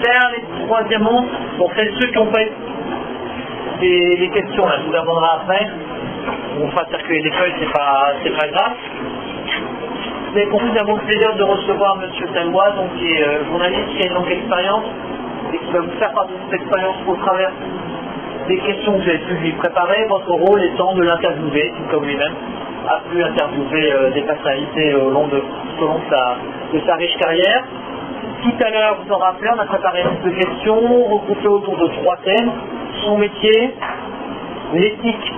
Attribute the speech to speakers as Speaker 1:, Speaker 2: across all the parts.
Speaker 1: faire les troisièmement, pour ceux qui ont fait les questions, là, je vous répondrai après. On fera circuler des feuilles, c'est pas grave. Vous avez compris, nous avons le plaisir de recevoir M. Talbois, donc, qui est journaliste, qui a une longue expérience, et qui va vous faire part de cette expérience au travers des questions que vous avez pu lui préparer, votre rôle étant de l'interviewer, comme lui-même a pu interviewer des personnalités au long de sa riche carrière. Tout à l'heure, vous en rappelez, on a préparé une liste de questions regroupées autour de 3 thèmes: son métier, l'éthique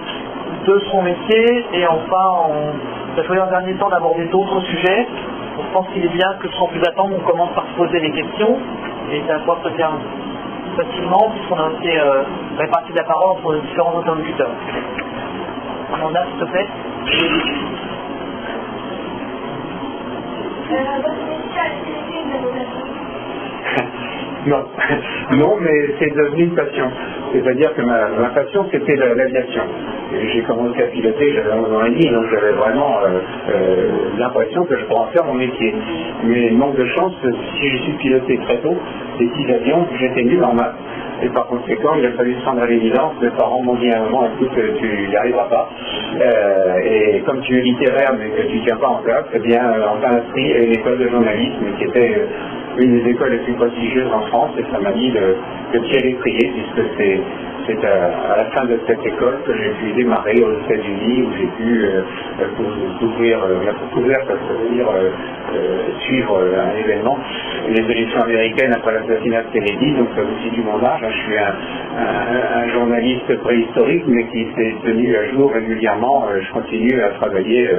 Speaker 1: de son métier, et enfin, on a choisi en dernier temps d'aborder d'autres sujets. Donc, je pense qu'il est bien que sans plus attendre, on commence par se poser les questions, et ça va se faire facilement, puisqu'on a aussi réparti la parole entre les différents interlocuteurs. Amanda, s'il te plaît.
Speaker 2: Non, non, mais c'est devenu une passion. C'est-à-dire que ma passion, c'était l'aviation. J'ai commencé à piloter, j'avais 11 ans et demi, donc j'avais vraiment l'impression que je pourrais en faire mon métier. Mais manque de chance, si je suis piloté très tôt, des petits avions, j'étais nul en maths. Et par conséquent, il a fallu se rendre à l'évidence. Mes parents m'ont dit à un moment, écoute, tu n'y arriveras pas. Et comme tu es littéraire, mais que tu ne tiens pas en classe, eh bien, on t'a inscrit à une école de journalisme qui était une des écoles les plus prestigieuses en France. Et ça m'a dit de t'y aller prier, puisque c'est à la fin de cette école que j'ai pu démarrer aux États-Unis, où j'ai pu suivre un événement. Les élections américaines après l'assassinat de Kennedy, donc ça aussi du mon âge. Je suis un journaliste préhistorique, mais qui s'est tenu à jour régulièrement. Je continue à travailler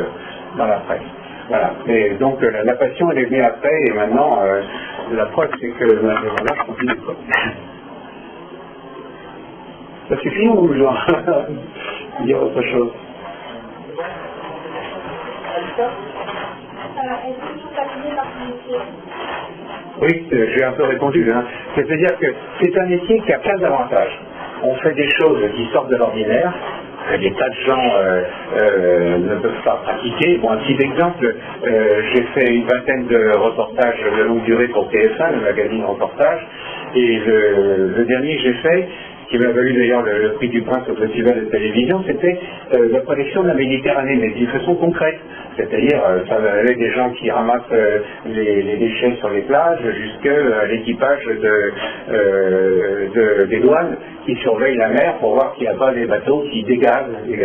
Speaker 2: dans la presse. Voilà. Et donc la passion, elle est venue après, et maintenant, la preuve, c'est que maintenant, je continue. Ça suffit ou genre dire autre chose? Oui, j'ai un peu répondu. Hein. C'est-à-dire que c'est un métier qui a plein d'avantages. On fait des choses qui sortent de l'ordinaire. Des tas de gens ne peuvent pas pratiquer. Bon, un petit exemple, j'ai fait une vingtaine de reportages de longue durée pour TF1, le magazine Reportage, et le dernier que j'ai fait, qui m'a valu d'ailleurs le prix du Prince au festival de télévision, c'était la protection de la Méditerranée, mais d'une façon concrète. C'est-à-dire, ça avait des gens qui ramassent les déchets sur les plages, jusqu'à l'équipage des douanes qui surveillent la mer pour voir qu'il n'y a pas des bateaux qui dégagent, et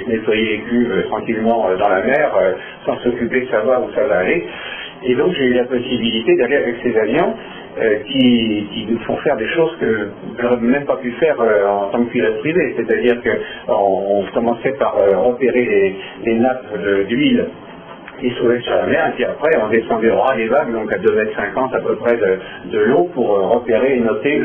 Speaker 2: nettoyer les cuves tranquillement dans la mer, sans s'occuper de savoir où ça va aller. Et donc j'ai eu la possibilité d'aller avec ces avions qui nous font faire des choses que je n'aurais même pas pu faire en tant que pilote privé. C'est-à-dire qu'on commençait par repérer les nappes d'huile qui se trouvaient sur la mer, et puis après on descendait au ras des vagues, donc à 2,50 m à peu près de l'eau, pour repérer et noter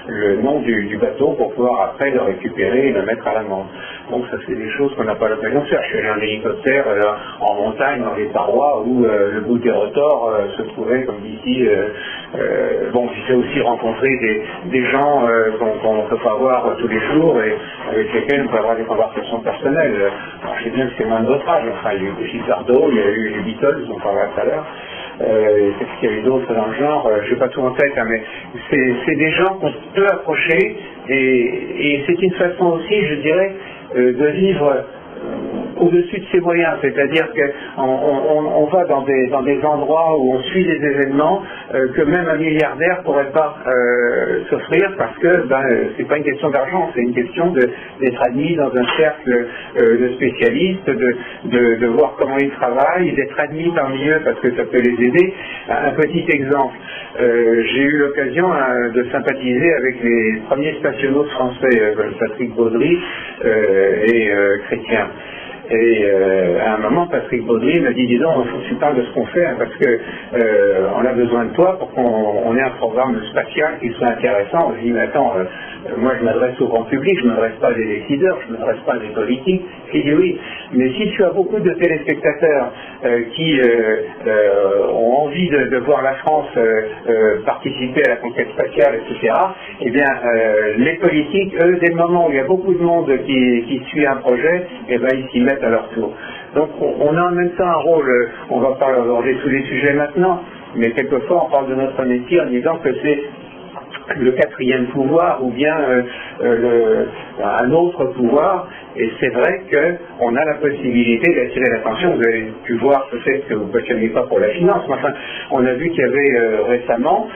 Speaker 2: le nom du bateau pour pouvoir après le récupérer et le mettre à l'amende. Donc ça c'est des choses qu'on n'a pas l'occasion de faire. Je suis allé en hélicoptère en montagne, dans les parois où le bout des rotors se trouvait comme d'ici. Bon, j'ai aussi rencontré des gens qu'on ne peut pas voir tous les jours et avec lesquels on peut avoir des conversations personnelles. Alors, je sais bien que c'est moins de votre âge. Enfin, il y a eu Brigitte Bardot, il y a eu les Beatles, on parlera tout à l'heure. Qu'est-ce qu'il y a eu d'autre dans le genre, je n'ai pas tout en tête, hein, mais c'est des gens qu'on peut approcher, et c'est une façon aussi, je dirais, de vivre au-dessus de ses moyens, c'est-à-dire qu'on va dans des endroits où on suit des événements que même un milliardaire ne pourrait pas s'offrir, parce que c'est pas une question d'argent, c'est une question d'être admis dans un cercle de spécialistes, de voir comment ils travaillent, d'être admis parmi eux parce que ça peut les aider. Un petit exemple, j'ai eu l'occasion de sympathiser avec les premiers spationautes français, Patrick Baudry et Chrétien. Et à un moment, Patrick Baudry m'a dit, dis donc, il faut que tu parles de ce qu'on fait, hein, parce que on a besoin de toi pour qu'on ait un programme spatial qui soit intéressant. Je dis, mais attends, moi je m'adresse au grand public, je ne m'adresse pas à des décideurs, je ne m'adresse pas à des politiques. Il dit oui, mais si tu as beaucoup de téléspectateurs qui ont envie de voir la France participer à la conquête spatiale, etc., eh bien, les politiques, eux, dès le moment où il y a beaucoup de monde qui suit un projet, eh bien, ils s'y mettent à leur tour. Donc, on a en même temps un rôle, on ne va pas aborder tous les sujets maintenant, mais quelquefois, on parle de notre métier en disant que c'est le quatrième pouvoir ou bien un autre pouvoir. Et c'est vrai qu'on a la possibilité d'attirer l'attention. Vous avez pu voir peut-être que vous ne passionnez pas pour la finance, mais enfin, on a vu qu'il y avait récemment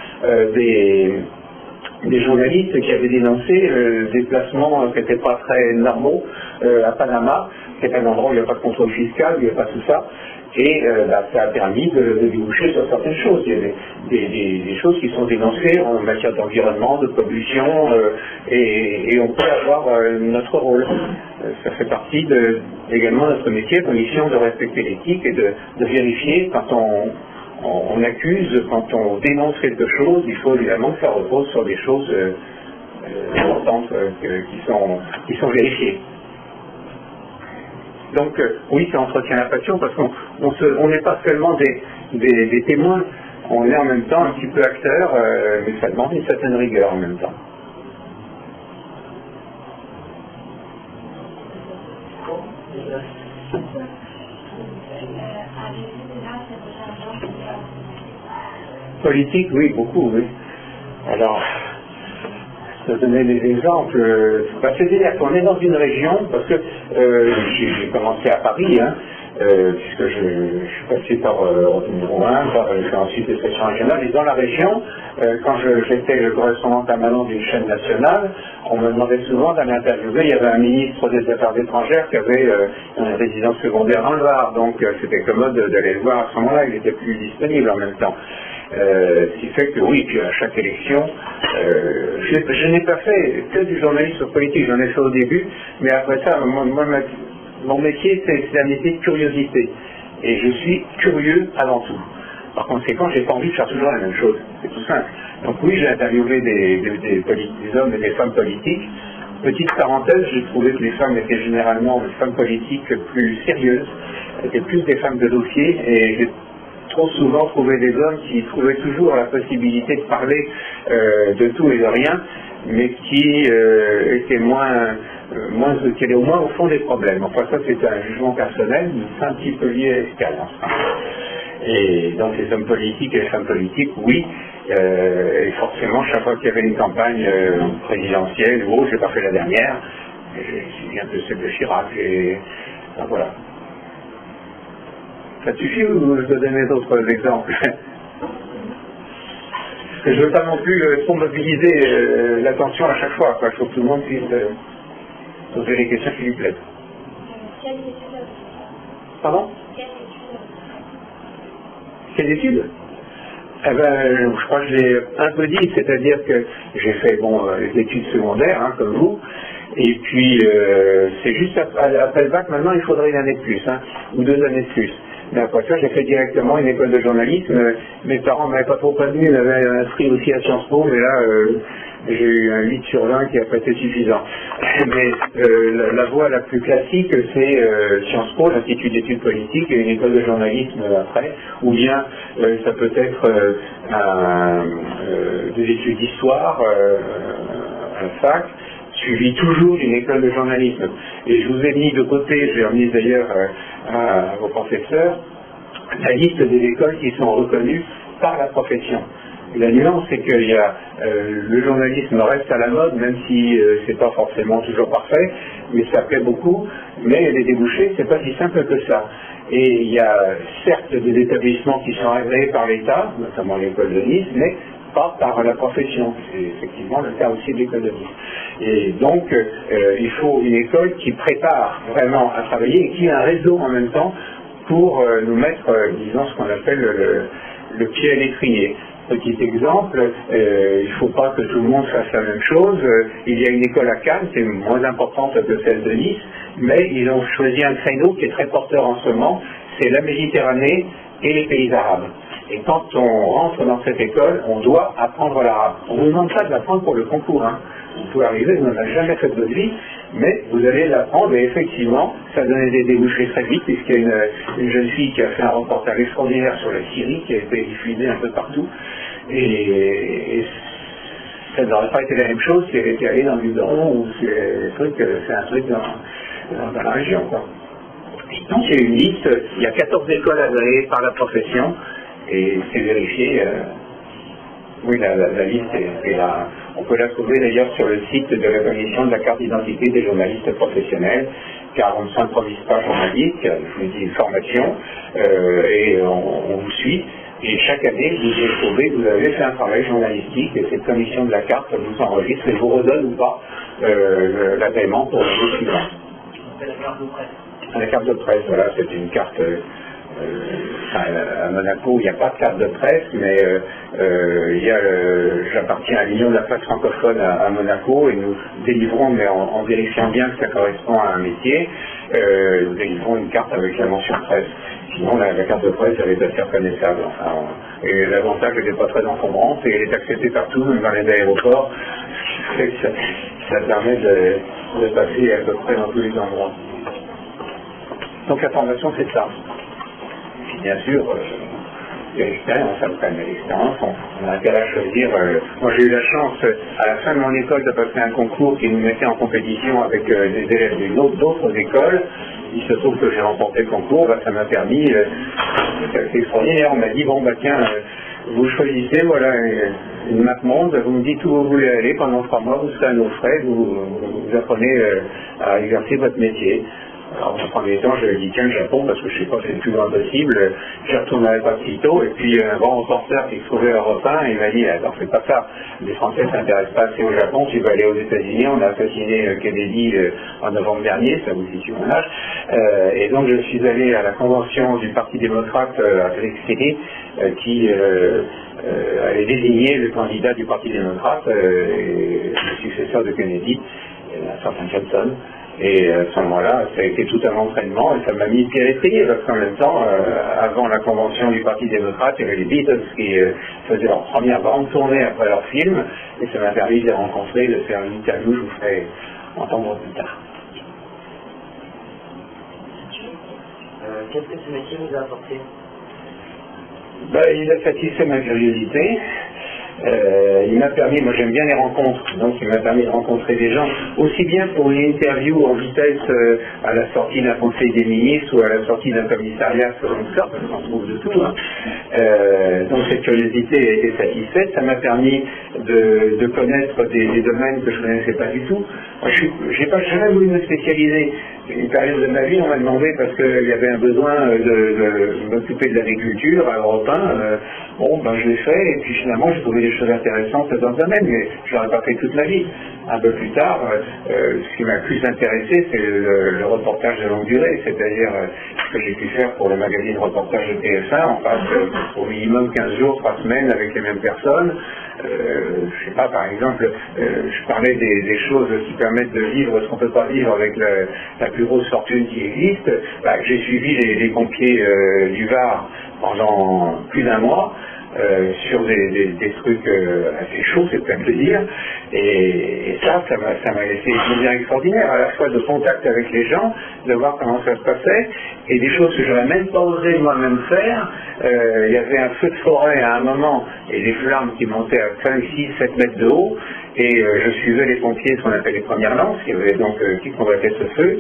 Speaker 2: des journalistes qui avaient dénoncé des placements qui n'étaient pas très normaux à Panama, qui est un endroit où il n'y a pas de contrôle fiscal, où il n'y a pas tout ça. Et ça a permis de déboucher sur certaines choses. Il y a des choses qui sont dénoncées en matière d'environnement, de pollution, et on peut avoir notre rôle. Ça fait partie également de notre métier, de mission de respecter l'éthique et de vérifier quand on accuse, quand on dénonce quelque chose, il faut évidemment que ça repose sur des choses importantes qui sont vérifiées. Donc oui, ça entretient la passion parce qu'on n'est pas seulement des témoins, on est en même temps un petit peu acteur, mais ça demande une certaine rigueur en même temps. Politique, oui, beaucoup, oui. Alors, je vais donner des exemples. C'est-à-dire qu'on est dans une région, parce que j'ai commencé à Paris, puisque je suis passé par numéro 1, j'ai ensuite des sections régionales, et dans la région, quand j'étais le correspondant permanent d'une chaîne nationale, on me demandait souvent d'aller interviewer. Il y avait un ministre des Affaires étrangères qui avait une résidence secondaire dans le Var, donc c'était commode d'aller le voir à ce moment-là, il était plus disponible en même temps. Ce qui fait que oui, puis à chaque élection, je n'ai pas fait que du journalisme politique, j'en ai fait au début, mais après ça, mon métier, c'est un métier de curiosité. Et je suis curieux avant tout. Par conséquent, j'ai pas envie de faire toujours la même chose. C'est tout simple. Donc oui, j'ai interviewé des hommes et des femmes politiques. Petite parenthèse, j'ai trouvé que les femmes étaient généralement des femmes politiques plus sérieuses, étaient plus des femmes de dossier, et j'ai trop souvent trouvé des hommes qui trouvaient toujours la possibilité de parler de tout et de rien, mais qui étaient qui allaient au moins au fond des problèmes. Enfin, ça, c'est un jugement personnel, mais c'est un petit peu lié à l'expérience. Et donc, les hommes politiques et les femmes politiques, oui, et forcément, chaque fois qu'il y avait une campagne présidentielle, ou autre, j'ai pas fait la dernière, j'ai suivi un peu celle de Chirac, et enfin, voilà. Ça te suffit ou je dois donner d'autres exemples? Parce que je ne veux pas non plus trop mobiliser l'attention à chaque fois, quoi. Il faut que tout le monde puisse poser les questions qui lui plaisent.
Speaker 3: Quelle étude?
Speaker 2: Pardon?
Speaker 3: Quelle étude?
Speaker 2: Quelle étude? Eh ben, je crois que je l'ai un peu dit, c'est-à-dire que j'ai fait les études secondaires, comme vous, et puis c'est juste après le bac, maintenant il faudrait une année de plus, ou 2 années de plus. Mais après ça, j'ai fait directement une école de journalisme. Mes parents ne m'avaient pas trop prévenu, ils m'avaient inscrit aussi à Sciences Po, mais là, j'ai eu un 8 sur 20 qui n'a pas été suffisant. Mais la voie la plus classique, c'est Sciences Po, l'Institut d'études politiques, et une école de journalisme après, ou bien ça peut être des études d'histoire à la fac, suivi toujours d'une école de journalisme. Et je vous ai mis de côté, je l'ai remis d'ailleurs à vos professeurs, la liste des écoles qui sont reconnues par la profession. Et la nuance, c'est que le journalisme reste à la mode, même si c'est pas forcément toujours parfait, mais ça plaît beaucoup, mais les débouchés, c'est pas si simple que ça. Et il y a certes des établissements qui sont agréés par l'État, notamment l'école de Nice, mais pas par la profession. C'est effectivement le cas aussi de l'école de Nice. Et donc, il faut une école qui prépare vraiment à travailler et qui a un réseau en même temps pour nous mettre, disons, ce qu'on appelle le pied à l'étrier. Petit exemple, il ne faut pas que tout le monde fasse la même chose. Il y a une école à Cannes, c'est moins importante que celle de Nice, mais ils ont choisi un créneau qui est très porteur en ce moment, c'est la Méditerranée et les pays arabes. Et quand on rentre dans cette école, on doit apprendre l'arabe. On ne vous demande pas de l'apprendre pour le concours. Vous pouvez arriver, vous n'en avez jamais fait de votre vie, mais vous allez l'apprendre et effectivement, ça donnait des débouchés très vite, puisqu'il y a une jeune fille qui a fait un reportage extraordinaire sur la Syrie, qui a été diffusé un peu partout, et ça n'aurait pas été la même chose si elle était allée dans le Liban, ou c'est un truc dans la région, quoi. Et donc il y a une liste, il y a 14 écoles agréées par la profession, et c'est vérifié Oui, la liste est là. On peut la trouver d'ailleurs sur le site de la commission de la carte d'identité des journalistes professionnels, car on ne s'improvise pas journaliste, il y a une formation et on vous suit. Et chaque année, vous devez trouver que vous avez fait un travail journalistique et cette commission de la carte vous enregistre et vous redonne ou pas l'agrément pour l'année suivante.
Speaker 1: C'est la carte de presse.
Speaker 2: La carte de presse, voilà, c'est une carte. À Monaco, il n'y a pas de carte de presse, mais j'appartiens à l'Union de la presse francophone à Monaco et nous délivrons, mais en vérifiant bien que ça correspond à un métier, nous délivrons une carte avec la mention presse. Sinon, la carte de presse, elle est assez reconnaissable. Enfin, et l'avantage, elle n'est pas très encombrante et elle est acceptée partout, même dans les aéroports. Ça permet de passer à peu près dans tous les endroits. Donc la formation, c'est ça. Bien sûr, il y a l'expérience, ça prend l'expérience, on a intérêt à choisir. Moi j'ai eu la chance, à la fin de mon école, de passer un concours qui nous mettait en compétition avec des élèves d'autres écoles. Il se trouve que j'ai remporté le concours, ça m'a permis, c'est extraordinaire, on m'a dit, bon tiens, vous choisissez, voilà, une map monde, vous me dites où vous voulez aller, pendant 3 mois, vous serez à nos frais, vous apprenez à exercer votre métier. Alors, en premier temps, je dit tiens, le Japon, parce que je ne sais pas, c'est le plus loin possible, j'y retournerai pas si tôt, et puis un grand reporter qui se trouvait à Europe 1, il m'a dit, alors c'est pas ça, les Français ne s'intéressent pas assez au Japon, tu vas aller aux États-Unis, on a assassiné Kennedy en novembre dernier, ça vous situe mon âge, et donc je suis allé à la convention du Parti démocrate à Salt Lake City, qui allait désigner le candidat du Parti démocrate, le successeur de Kennedy, un certain Johnson. Et à ce moment-là, ça a été tout un entraînement et ça m'a mis pied à l'étrier parce qu'en même temps, avant la convention du Parti démocrate, il y avait les Beatles qui faisaient leur première grande tournée après leur film et ça m'a permis de les rencontrer, de faire une interview, je vous ferai entendre plus tard.
Speaker 1: Qu'est-ce que ce métier vous a apporté?
Speaker 2: Il a satisfait ma curiosité. Il m'a permis, moi j'aime bien les rencontres, donc il m'a permis de rencontrer des gens, aussi bien pour une interview en vitesse à la sortie d'un conseil des ministres ou à la sortie d'un commissariat selon ça, parce qu'on trouve de tout. Hein. Donc cette curiosité a été satisfaite, ça m'a permis de connaître des domaines que je ne connaissais pas du tout. Moi, je n'ai pas jamais voulu me spécialiser. Une période de ma vie, on m'a demandé, parce qu'il y avait un besoin de m'occuper de l'agriculture à Europe 1, je l'ai fait, et puis finalement j'ai trouvé des choses intéressantes dans ce domaine, mais je n'aurais pas fait toute ma vie. Un peu plus tard, ce qui m'a plus intéressé, c'est le reportage de longue durée, c'est-à-dire ce que j'ai pu faire pour le magazine reportage de TF1, on passe au minimum 15 jours, 3 semaines avec les mêmes personnes. Je sais pas, par exemple, je parlais des choses qui permettent de vivre ce qu'on ne peut pas vivre avec la plus grosse fortune qui existe. J'ai suivi les pompiers du Var pendant plus d'1 mois sur des trucs assez chauds, c'est plein de dire. Et ça m'a laissé une plaisir extraordinaire, à la fois de contact avec les gens, de voir comment ça se passait, et des choses que je n'aurais même pas osé moi-même faire. Il y avait un feu de forêt à un moment, et des flammes qui montaient à 5, 6, 7 mètres de haut, et je suivais les pompiers, ce qu'on appelle les premières lances, qui combattaient ce feu.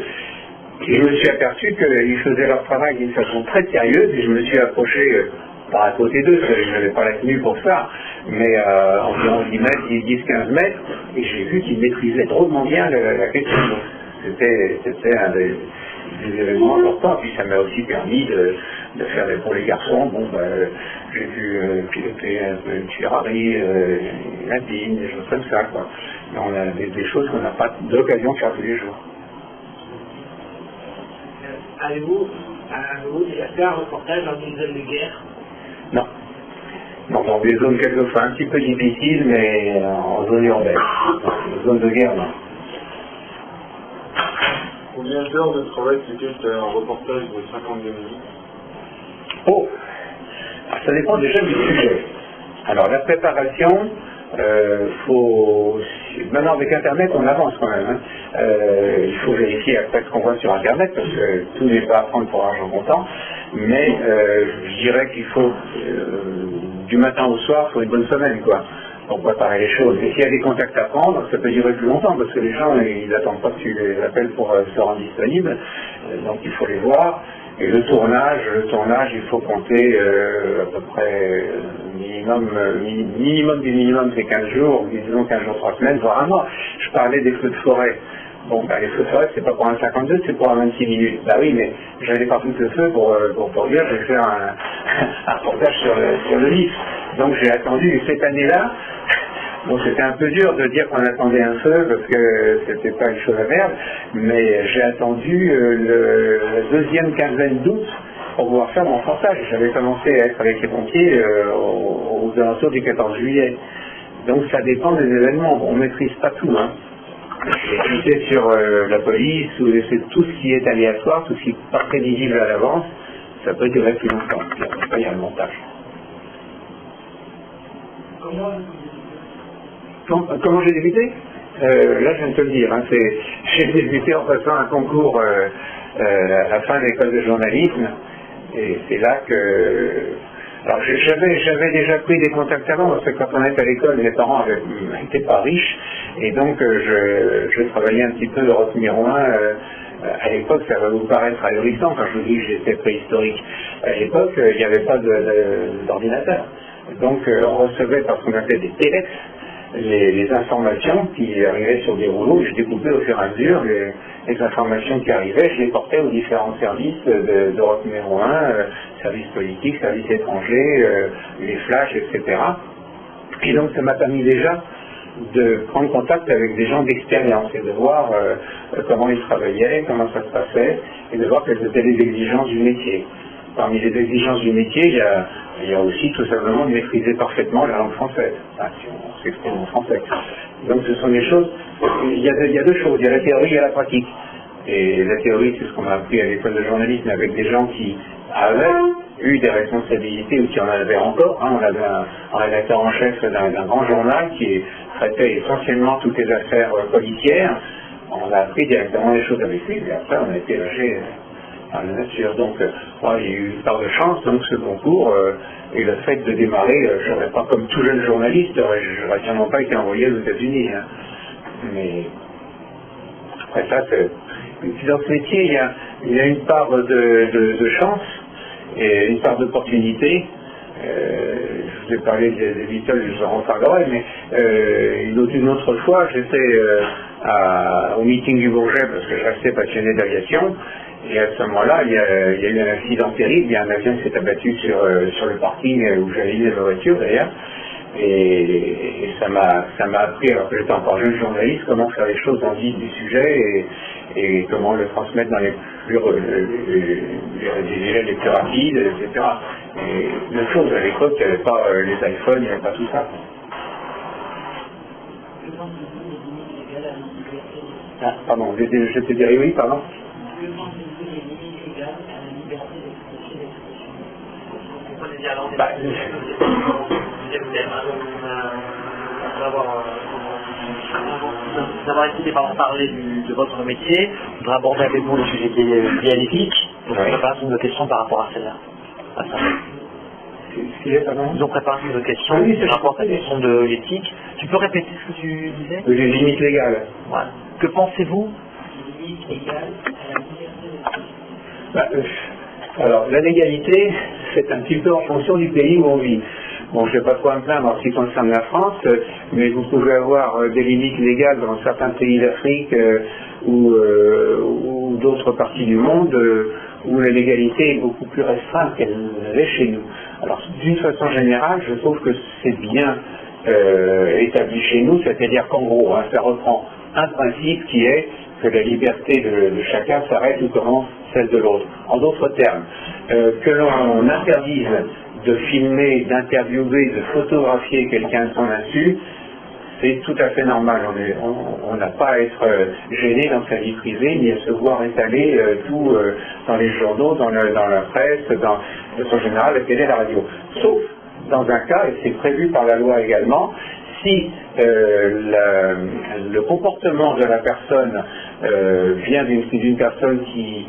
Speaker 2: Et je me suis aperçu qu'ils faisaient leur travail d'une façon très sérieuse, et je me suis approché par à côté d'eux, je n'avais pas la tenue pour ça, mais environ 10 mètres, 10-15 mètres, et j'ai vu qu'ils maîtrisaient drôlement bien la question. C'était un des événements importants, puis ça m'a aussi permis de faire pour les garçons, j'ai pu piloter une Ferrari, une Alpine, des choses comme ça, quoi. Mais on a des choses qu'on n'a pas d'occasion de faire tous les jours.
Speaker 1: Avez-vous déjà fait un reportage dans une zone de guerre?
Speaker 2: Non. Non, dans des zones quelquefois un petit peu difficiles, mais en zone urbaine. En zone de guerre, non.
Speaker 4: Combien d'heures de travail c'était un reportage de 52 minutes?
Speaker 2: Oh, ça dépend déjà du sujet. Alors la préparation, maintenant avec Internet on avance quand même. Hein. Il faut vérifier après ce qu'on voit sur Internet parce que tout n'est pas à prendre pour argent comptant. Mais je dirais qu'il faut du matin au soir, il faut une bonne semaine quoi, pour préparer les choses. Et s'il y a des contacts à prendre, ça peut durer plus longtemps parce que les gens ils n'attendent pas que tu les appelles pour se rendre disponibles. Donc il faut les voir. Et le tournage, il faut compter à peu près minimum du minimum, c'est 15 jours, disons 15 jours, 3 semaines, voire un mois. Je parlais des feux de forêt. Bon, les feux de forêt, c'est pas pour un 52, c'est pour un 26 minutes. Bah oui, mais j'allais pas foutre le feu pour dire, je vais faire un reportage sur le livre. Donc j'ai attendu, cette année-là, bon, c'était un peu dur de dire qu'on attendait un feu, parce que c'était pas une chose à faire, mais j'ai attendu la deuxième quinzaine d'août pour pouvoir faire mon reportage. J'avais commencé à être avec les pompiers aux alentours du 14 juillet. Donc ça dépend des événements. Bon, on ne maîtrise pas tout, hein. Et si c'est sur la police, ou c'est tout ce qui est aléatoire, tout ce qui n'est pas prévisible à l'avance, ça peut durer plus longtemps. Puis après, il y a le montage. Comment j'ai débuté là, je viens de te le dire. Hein, j'ai débuté en passant un concours à la fin de l'école de journalisme. Et c'est là que... Alors j'avais déjà pris des contacts avant, parce que quand on était à l'école, mes parents n'étaient pas riches, et donc je travaillais un petit peu de Europe numéro 1. À l'époque, ça va vous paraître ahurissant quand je vous dis que j'étais préhistorique. À l'époque, il n'y avait pas d'ordinateur. Donc on recevait par ce qu'on appelait des téléx, les informations qui arrivaient sur des rouleaux. Je découpais au fur et à mesure les informations qui arrivaient, je les portais aux différents services d'Europe numéro 1, services politiques, services étrangers, les flashs, etc. Et donc ça m'a permis déjà de prendre contact avec des gens d'expérience et de voir comment ils travaillaient, comment ça se passait, et de voir quelles étaient les exigences du métier. Parmi les exigences du métier, il y a aussi tout simplement de maîtriser parfaitement la langue française, enfin, si on s'exprime en français. Donc ce sont des choses, il y a deux choses, il y a la théorie et la pratique. Et la théorie, c'est ce qu'on a appris à l'école de journalisme avec des gens qui avaient eu des responsabilités ou qui en avaient encore. Hein. On avait un rédacteur en chef d'un grand journal qui traitait essentiellement toutes les affaires policières. On a appris directement les choses avec lui, et après on a été lâché par la nature. Donc il y a eu une part de chance, donc ce concours, et le fait de démarrer, je n'aurais pas comme tout jeune journaliste, j'aurais sûrement pas été envoyé aux États-Unis. Hein. Mais après ça, dans ce métier, il y a une part de chance et une part d'opportunité. Je vous ai parlé des Beatles, je vous en reparlerai, mais une autre fois, j'étais au meeting du Bourget parce que je restais passionné d'aviation. Et à ce moment-là, il y a eu un accident terrible. Il y a un avion qui s'est abattu sur le parking où j'avais mis ma voiture d'ailleurs. Et ça m'a appris, alors que j'étais encore jeune journaliste, comment faire les choses dans le vif du sujet et comment le transmettre dans les délais les plus rapides, etc. Et même chose, à l'époque, il n'y avait pas les iPhones, il n'y avait pas tout ça. Ah, pardon, je t'ai dit oui, pardon. Bah,
Speaker 1: d'avoir essayé par parler de votre métier, on voudrait aborder avec vous le sujet qui est lié à l'éthique. Donc, on prépare une question par rapport à celle-là. Nous avons préparé une question par rapport à la question de l'éthique. Tu peux répéter ce que tu disais?
Speaker 2: Les limites légales.
Speaker 1: Ouais. Que pensez-vous?
Speaker 2: Alors, la légalité, c'est un petit peu en fonction du pays où on vit. Bon, je ne vais pas trop me plaindre en ce qui concerne la France, mais vous pouvez avoir des limites légales dans certains pays d'Afrique ou d'autres parties du monde où la légalité est beaucoup plus restreinte qu'elle l'est chez nous. Alors, d'une façon générale, je trouve que c'est bien établi chez nous, c'est-à-dire qu'en gros, hein, ça reprend un principe qui est que la liberté de chacun s'arrête où commence celle de l'autre. En d'autres termes, que l'on interdise de filmer, d'interviewer, de photographier quelqu'un de son insu, c'est tout à fait normal. On n'a pas à être gêné dans sa vie privée, ni à se voir étaler tout dans les journaux, dans la presse, de façon générale, la télé, la radio. Sauf dans un cas, et c'est prévu par la loi également, si le comportement de la personne vient d'une personne qui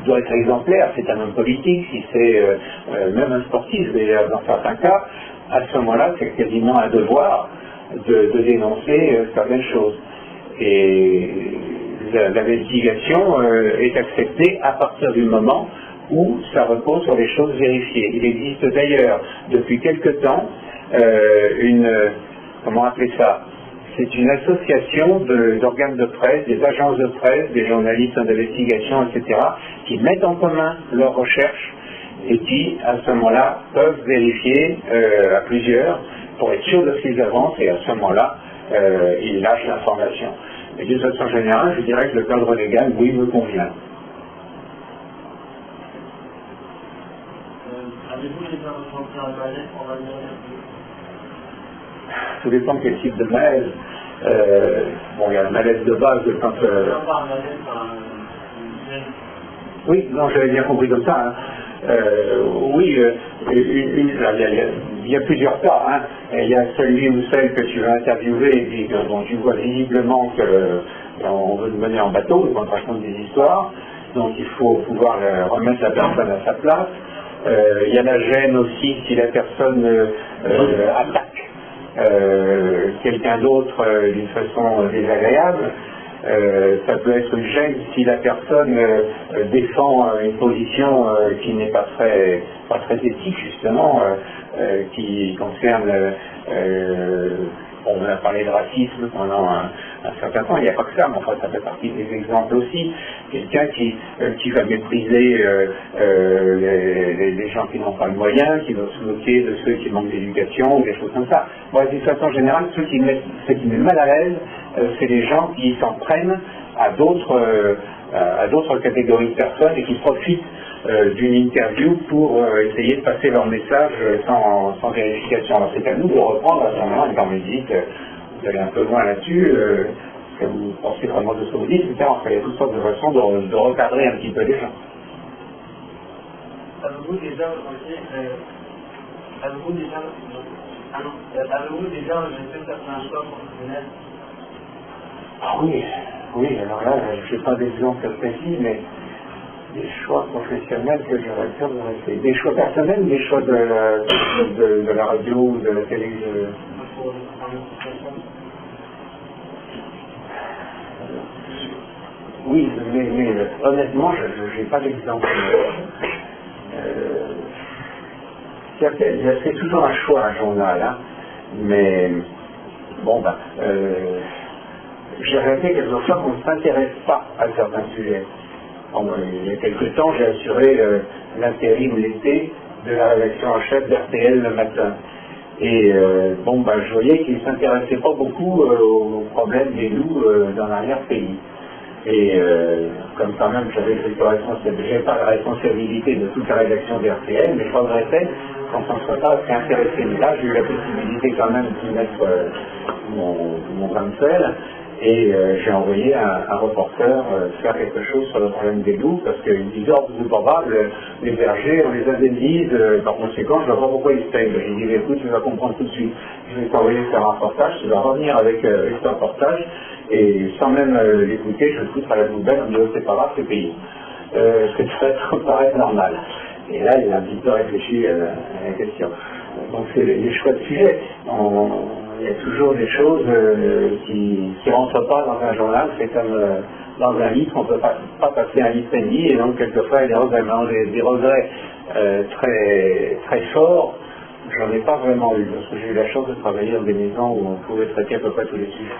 Speaker 2: doit être exemplaire, c'est un homme politique, si c'est même un sportif, d'ailleurs dans certains cas, à ce moment-là, c'est quasiment un devoir de dénoncer certaines choses. Et l'investigation est acceptée à partir du moment où ça repose sur les choses vérifiées. Il existe d'ailleurs depuis quelque temps comment appeler ça? C'est une association d'organes de presse, des agences de presse, des journalistes d'investigation, etc., qui mettent en commun leurs recherches et qui, à ce moment-là, peuvent vérifier à plusieurs pour être sûr de ce qu'ils avancent, et à ce moment-là, ils lâchent l'information. Mais d'une façon générale, je dirais que le cadre légal, oui, me convient.
Speaker 1: Avez-vous déjà ressenti un malaise pendant la dernière?
Speaker 2: Tout dépend de quel type de malaise. Il y a le malaise de base quand... Oui, non, j'avais bien compris comme ça. Oui, il y a plusieurs cas. Hein. Il y a celui ou celle que tu vas interviewer et puis dont tu vois visiblement qu'on veut te mener en bateau et qu'on te raconte des histoires. Donc il faut pouvoir remettre la personne à sa place. Il y a la gêne aussi si la personne attaque quelqu'un d'autre d'une façon désagréable. Ça peut être une gêne si la personne défend une position qui n'est pas très éthique, justement, qui concerne, on a parlé de racisme pendant un certain temps, il n'y a pas que ça, mais enfin ça fait partie des exemples aussi. Quelqu'un qui va mépriser les gens qui n'ont pas de moyens, qui va se moquer de ceux qui manquent d'éducation, ou des choses comme ça. Moi, d'une façon générale, ce qui met mal à l'aise, c'est les gens qui s'en prennent à d'autres catégories de personnes et qui profitent d'une interview pour essayer de passer leur message sans vérification. Alors c'est à nous de reprendre à ce moment-là, quand vous dites vous allez un peu loin là-dessus, que vous pensez vraiment de ce que vous dites, etc. Enfin, il y a toutes sortes de façons de recadrer un petit peu les gens.
Speaker 1: Avez-vous déjà fait certains choix professionnels?
Speaker 2: Ah oui, alors là, je n'ai pas d'exemple précis, mais des choix professionnels que j'aurais fait. Des choix personnels, des choix de la radio ou de la télévision. Oui, mais honnêtement, je n'ai pas d'exemple. C'est toujours un choix, un journal, hein, mais bon, j'ai réalisé quelquefois qu'on ne s'intéresse pas à certains sujets. Il y a quelque temps, j'ai assuré l'intérim l'été de la rédaction en chef d'RTL le matin. Et je voyais qu'ils ne s'intéressaient pas beaucoup aux problèmes des loups dans l'arrière-pays. Et comme quand même j'avais pas la responsabilité de toute la rédaction d'RTL, mais je regrettais qu'on s'en soit pas assez intéressé. Mais là, j'ai eu la possibilité quand même d'y mettre mon grain de sel. Et j'ai envoyé un reporter faire quelque chose sur le problème des loups, parce qu'ils disent, c'est pas grave, les bergers, on les indemnise, par conséquent, je ne vois pas pourquoi ils se payent. J'ai dit, écoute, tu vas comprendre tout de suite. Je vais t'envoyer faire un reportage, tu vas revenir avec ce reportage, et sans même l'écouter, je vais le foutre à la poubelle, en me disant, c'est pas grave, c'est payé. Ça me paraît normal. Et là, il a un petit peu réfléchi à la question. Donc, c'est les choix de sujet. Il y a toujours des choses qui ne rentrent pas dans un journal, c'est comme dans un livre, on ne peut pas passer un livre peigné, et donc quelquefois il y a des regrets très, très forts. J'en ai pas vraiment eu, parce que j'ai eu la chance de travailler dans des maisons où on pouvait traiter à peu près tous les sujets.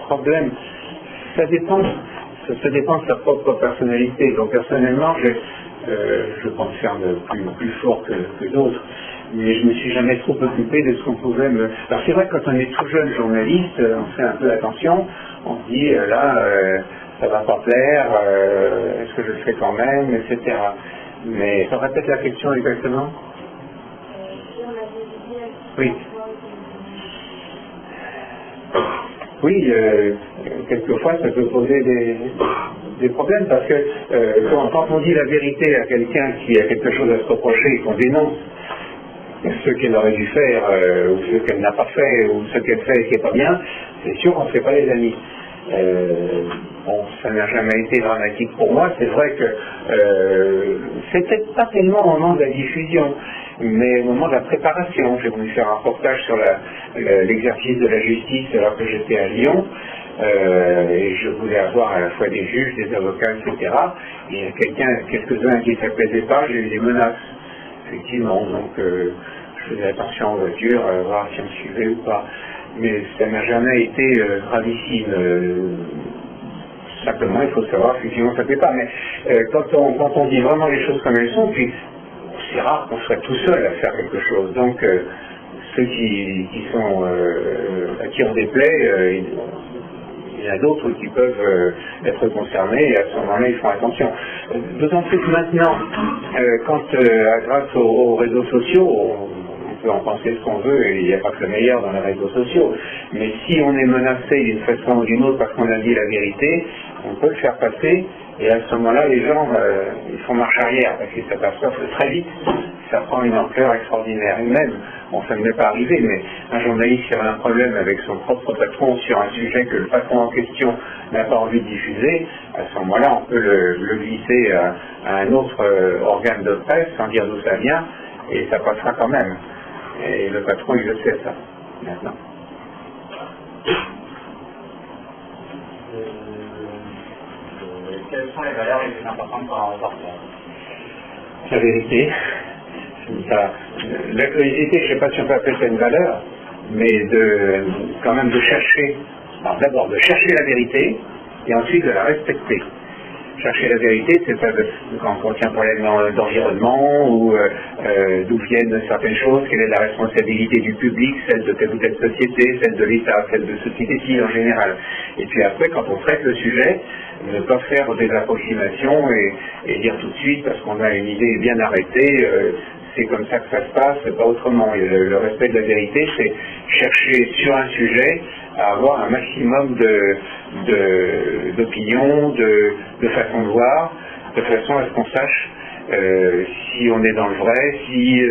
Speaker 2: Problème, ça dépend de sa propre personnalité. Donc personnellement, je confirme plus fort que d'autres, mais je ne me suis jamais trop occupé de ce qu'on pouvait me... Alors c'est vrai que quand on est tout jeune journaliste, on fait un peu attention, on se dit ça va pas plaire, est-ce que je le fais quand même, etc. Mais ça répète la question exactement? Oui. Oui, quelquefois ça peut poser des problèmes parce que quand on dit la vérité à quelqu'un qui a quelque chose à se reprocher et qu'on dénonce ce qu'elle aurait dû faire ou ce qu'elle n'a pas fait ou ce qu'elle fait et qui n'est pas bien, c'est sûr qu'on ne fait pas les amis. Bon, ça n'a jamais été dramatique pour moi. C'est vrai que c'était pas tellement au moment de la diffusion, mais au moment de la préparation. J'ai voulu faire un reportage sur l'exercice de la justice alors que j'étais à Lyon. Et je voulais avoir à la fois des juges, des avocats, etc. Et il y a quelques-uns qui ne s'appaisaient pas, j'ai eu des menaces, effectivement. Donc je faisais attention en voiture, voir si on me suivait ou pas. Mais ça n'a jamais été gravissime. Simplement, il faut savoir, effectivement, ça ne fait pas. Mais quand on dit vraiment les choses comme elles sont, puis c'est rare qu'on soit tout seul à faire quelque chose. Donc, ceux qui sont à qui on déplaît, il y en a d'autres qui peuvent être concernés, et à ce moment-là, ils font attention. D'autant plus que maintenant, grâce aux réseaux sociaux, on peut en penser ce qu'on veut, et il n'y a pas que le meilleur dans les réseaux sociaux, mais si on est menacé d'une façon ou d'une autre parce qu'on a dit la vérité, on peut le faire passer, et à ce moment-là, les gens ils font marche arrière, parce qu'ils s'aperçoivent que très vite, ça prend une ampleur extraordinaire. Et même, bon, ça ne m'est pas arrivé, mais un journaliste qui avait un problème avec son propre patron sur un sujet que le patron en question n'a pas envie de diffuser, à ce moment-là, on peut le glisser à un autre organe de presse sans dire d'où ça vient, et ça passera quand même. Et le patron, il le sait, ça, maintenant.
Speaker 5: Quelles sont les valeurs les plus importantes pour un reporter?
Speaker 2: La vérité. La curiosité, je ne sais pas si on peut appeler ça une valeur, mais quand même de chercher, alors d'abord de chercher la vérité, et ensuite de la respecter. Chercher la vérité, c'est pas quand on tient problème d'environnement ou d'où viennent certaines choses, quelle est la responsabilité du public, celle de telle ou telle société, celle de l'État, celle de société civile en général. Et puis après, quand on traite le sujet, ne pas faire des approximations et dire tout de suite, parce qu'on a une idée bien arrêtée, c'est comme ça que ça se passe, pas autrement. Et le respect de la vérité, c'est chercher sur un sujet à avoir un maximum d'opinions, de façons de voir, de façon à ce qu'on sache si on est dans le vrai, si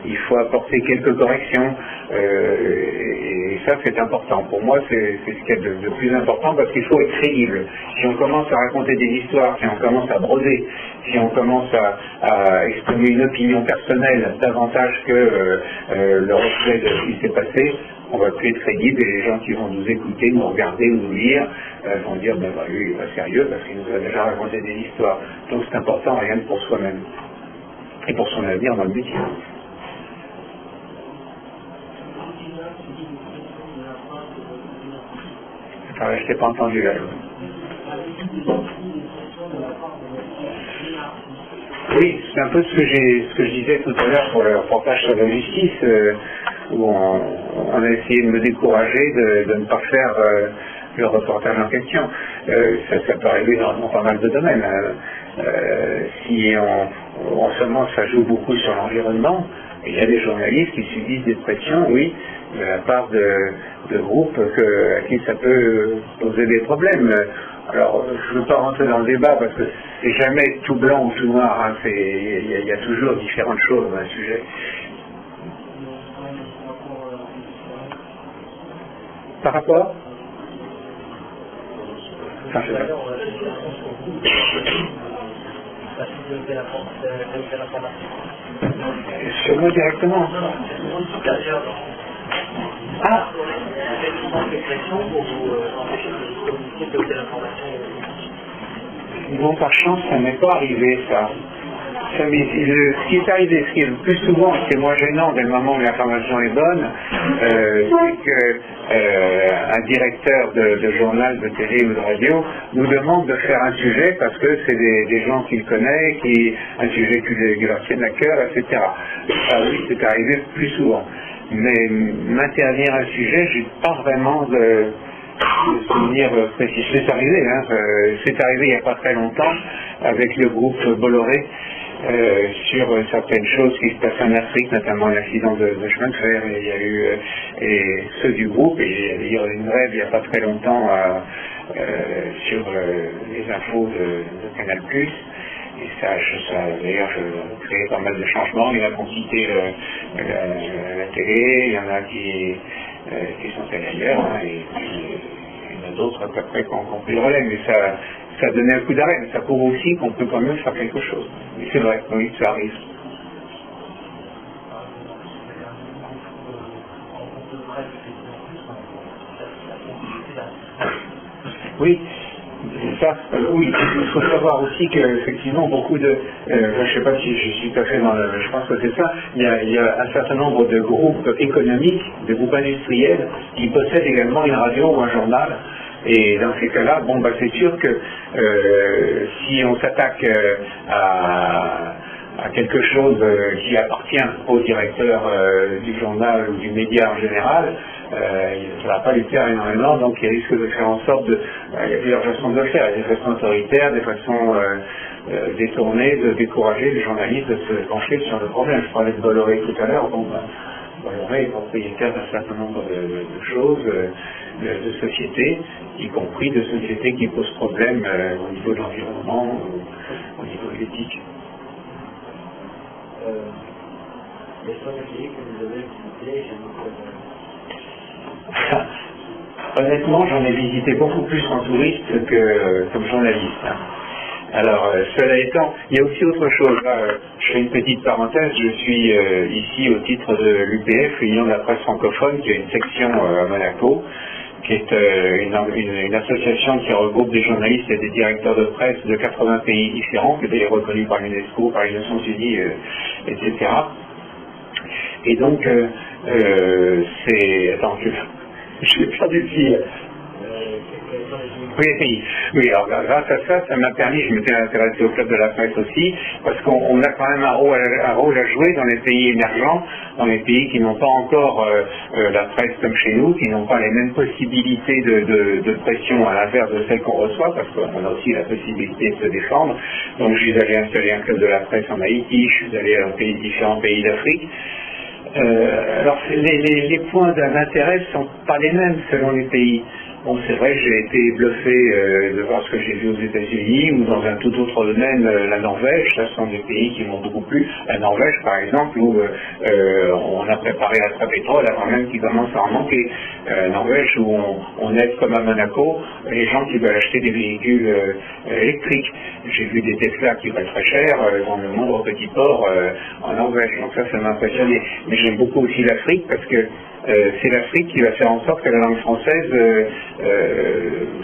Speaker 2: il faut apporter quelques corrections. Et ça, c'est important. Pour moi, c'est ce qu'il y a de plus important, parce qu'il faut être crédible. Si on commence à raconter des histoires, si on commence à broder, si on commence à exprimer une opinion personnelle davantage que le reflet de ce qui s'est passé, on va plus être crédible, et les gens qui vont nous écouter, nous regarder ou nous lire vont dire ben, lui il est pas sérieux parce qu'il nous a déjà raconté des histoires. Donc c'est important, rien que pour soi-même et pour son avenir dans le métier. Enfin, je t'ai pas entendu là. Oui, c'est un peu ce que je disais tout à l'heure pour le reportage sur la justice, où on a essayé de me décourager de ne pas faire le reportage en question. Ça peut arriver dans pas mal de domaines. Si on seulement ça joue beaucoup sur l'environnement, il y a des journalistes qui subissent des pressions, oui, de la part de groupes à qui ça peut poser des problèmes. Alors, je ne veux pas rentrer dans le débat parce que c'est jamais tout blanc ou tout noir, hein. Il y a toujours différentes choses dans un sujet. Par rapport enfin, je sais pas. Sur moi directement. Ah. Bon, par chance, ça m'est pas arrivé, ça. Ce qui est arrivé, ce qui est le plus souvent, ce qui est moins gênant dès le moment où l'information est bonne, c'est qu'un directeur de journal, de télé ou de radio nous demande de faire un sujet parce que c'est des gens qu'il connaît, un sujet qui leur tienne à cœur, etc. Ça, oui, c'est arrivé plus souvent. Mais m'interdire un sujet, j'ai pas vraiment de souvenir précis. C'est arrivé, hein. C'est arrivé il n'y a pas très longtemps avec le groupe Bolloré sur certaines choses qui se passaient en Afrique, notamment l'accident de chemin de fer. Et il y a eu et ceux du groupe, et il y a eu une grève il n'y a pas très longtemps sur les infos de Canal+. Et ça d'ailleurs, je créé pas mal de changements. Il y en a qui ont quitté la télé, il y en a qui sont allés ailleurs, hein, et d'autres après qui ont pris le relais, mais ça donnait un coup d'arrêt, mais ça prouve aussi qu'on peut quand même faire quelque chose. Et c'est vrai, oui, ça arrive. Oui, ça, oui, il faut savoir aussi qu'effectivement beaucoup de, je ne sais pas si je suis tout à fait je pense que c'est ça, il y a un certain nombre de groupes économiques, de groupes industriels qui possèdent également une radio ou un journal. Et dans ces cas-là, bon, bah, c'est sûr que si on s'attaque à quelque chose qui appartient au directeur du journal ou du média en général, ça ne va pas lui plaire énormément, donc il risque de faire en sorte de... il y a plusieurs façons de le faire, des façons autoritaires, des façons détournées, de décourager les journalistes de se pencher sur le problème. Je parlais de Bolloré tout à l'heure, bon, Bolloré est propriétaire d'un certain nombre de choses, de sociétés, y compris de sociétés qui posent problème au niveau de l'environnement, au niveau de l'éthique.
Speaker 5: Les stratégies que vous avez visitées,
Speaker 2: Honnêtement, j'en ai visité beaucoup plus en touriste que comme journaliste. Alors, cela étant, il y a aussi autre chose. Là, je fais une petite parenthèse. Je suis ici au titre de l'UPF, l'Union de la presse francophone, qui a une section à Monaco, qui est une association qui regroupe des journalistes et des directeurs de presse de 80 pays différents, qui est reconnue par l'UNESCO, par les Nations Unies, etc. Et donc, c'est... Attends, j'ai perdu le fil. Oui, alors grâce à ça, ça m'a permis, je m'étais intéressé au club de la presse aussi, parce qu'on a quand même un rôle à jouer dans les pays émergents, dans les pays qui n'ont pas encore la presse comme chez nous, qui n'ont pas les mêmes possibilités de pression à l'inverse de celles qu'on reçoit, parce qu'on a aussi la possibilité de se défendre. Donc je suis allé installer un club de la presse en Haïti, je suis allé à différents pays d'Afrique. Alors les points d'intérêt ne sont pas les mêmes selon les pays. Bon, c'est vrai, j'ai été bluffé de voir ce que j'ai vu aux États-Unis ou dans un tout autre domaine, la Norvège. Ça, ce sont des pays qui m'ont beaucoup plu. La Norvège, par exemple, où on a préparé la pétrole avant même qu'il commence à en manquer. La Norvège, où on aide comme à Monaco les gens qui veulent acheter des véhicules électriques. J'ai vu des Tesla qui valent très cher dans le moindre petit port en Norvège. Donc ça m'a impressionné. Mais j'aime beaucoup aussi l'Afrique parce que c'est l'Afrique qui va faire en sorte que la langue française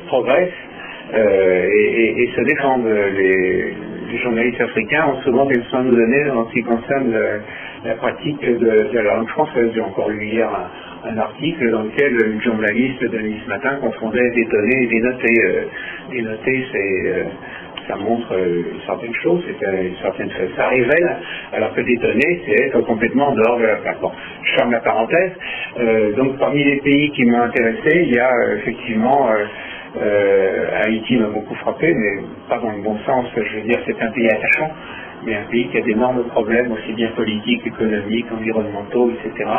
Speaker 2: progresse et se défende. Les journalistes africains ont souvent des leçons à nous donner en ce qui concerne la pratique de la langue française. J'ai encore lu hier un article dans lequel une journaliste de Nice Matin confondait détonner et dénoter. Dénoter, ça montre une certaine chose, ça révèle, alors que détonner, c'est être complètement en dehors de la plaque. Bon, je ferme la parenthèse. Donc parmi les pays qui m'ont intéressé, il y a effectivement Haïti m'a beaucoup frappé, mais pas dans le bon sens. Je veux dire, c'est un pays attachant, mais un pays qui a d'énormes problèmes, aussi bien politiques, économiques, environnementaux, etc.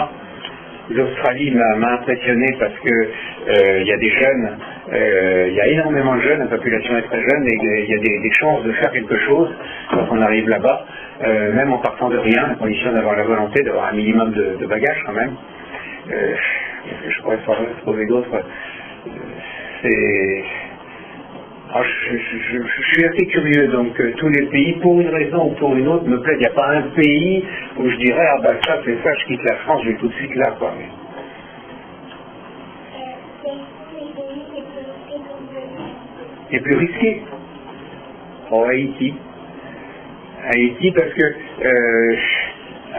Speaker 2: L'Australie m'a impressionné parce que il y a des jeunes, il y a énormément de jeunes, la population est très jeune et il y a des chances de faire quelque chose quand on arrive là-bas, même en partant de rien, à condition d'avoir la volonté, d'avoir un minimum de bagages quand même. Je pourrais trouver d'autres. Je suis assez curieux, donc tous les pays, pour une raison ou pour une autre, me plaisent. Il n'y a pas un pays où je dirais, ah ben ça c'est ça, je quitte la France, je vais tout de suite là, quoi. Et plus risqué. Oh, Haïti. Haïti parce que